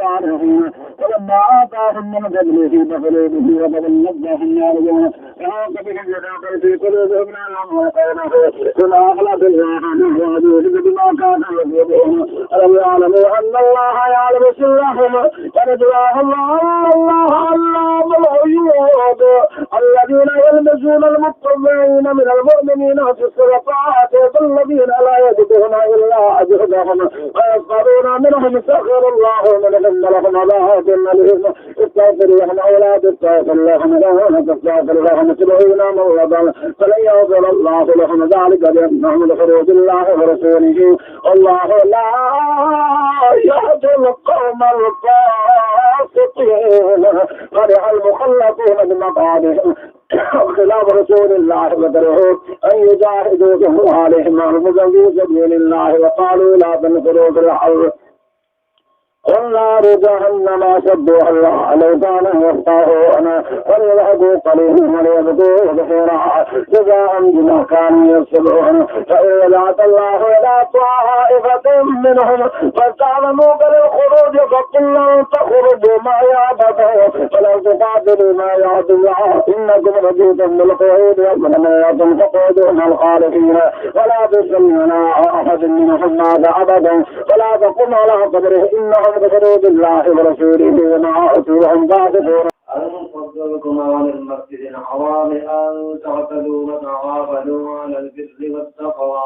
عليهم ولما آتاهم من فضله بخلوا به وتولدهم يعرضون فهاك بهم يداخل في قلوبهم نارهم وقونه قل أخلص الله وأجوز بما كانوا يكذبون ألم يعلموا أن الله يعلم سرهم ونجواهم الله علام الغيوب الذين يلمزون المطمئين من المؤمنين في الصدقات والذين لا يجدون إلا أجهدهم ويسخرون منهم سخر الله منهم ولهم عذاب أليم استغفر لهم أو لا تستغفر لهم إن تستغفر لهم 70 مرة فلن يغفر الله لهم ذلك بأنهم لخروج الله ورسوله والله لا يهدي القوم الفاسقين فرح المخلفون بمقعدهم خلاف رسول الله وكرهوا أن يجاهدوا بأموالهم وأنفسهم في سبيل الله وقالوا لا تنفروا في الحرب قل نار جهنم أشد ولعا لو كانوا يفقهون فليذهبوا قليلا وليبقوا كثيرا جزاء بما كانوا يكسبون فإن رجعت الله إلى طائفة منهم فاستعلموا بالخروج فقل لن تخرجوا ما يعبدون ولن تقاتلوا ما يعبدون إنكم رضيتم بالقعود ومن فقعدوا مع الخالفين ولا تسلموا أحد منهم مات أبدا ولا تقم على قبره إنهم كفروا بالله ورسوله وما أتوهم فاسقون ألم فضلكم عن المسجد الحرام أن تعتدوا وتعاونوا على البر والتقوى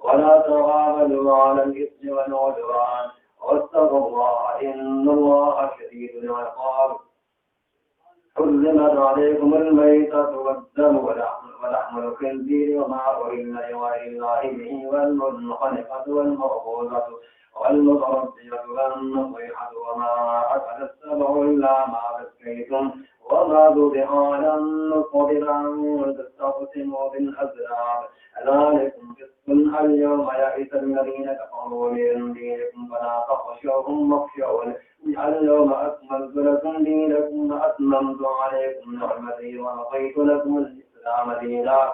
ولا تعاونوا على الإثم والعدوان واتقوا الله إن الله شديد العقاب حرمت عليكم الميتة والدم ولحم الخنزير وما أهل لغير الله به والمنخنقة والموقوذة والمتردية والنصيحة وما أكل السبع إلا ما ذكيتم وما ذبح على النصب أن تستقسموا بالأزلام ذلكم فسق اليوم يئس الذين كفروا من دينكم فلا تخشوهم واخشون اليوم أكملت لكم دينكم وأتممت عليكم نعمتي ورضيت لكم الإسلام دينا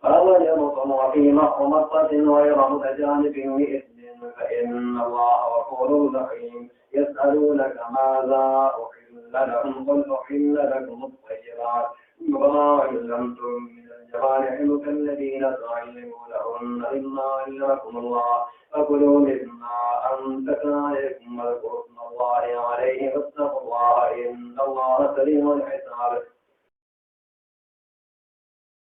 فمن يطمع في مخمصة غير متجانب لإثم فإن الله غفور رحيم يسألونك ماذا أحل لهم قل أحل لكم الطيبات وما علمتم من الجوارح كالذين تعلمونهن مما علمكم الله فكلوا مما أمسكنا عليكم واذكروا اسم الله عليه واتقوا الله إن الله سريع الحساب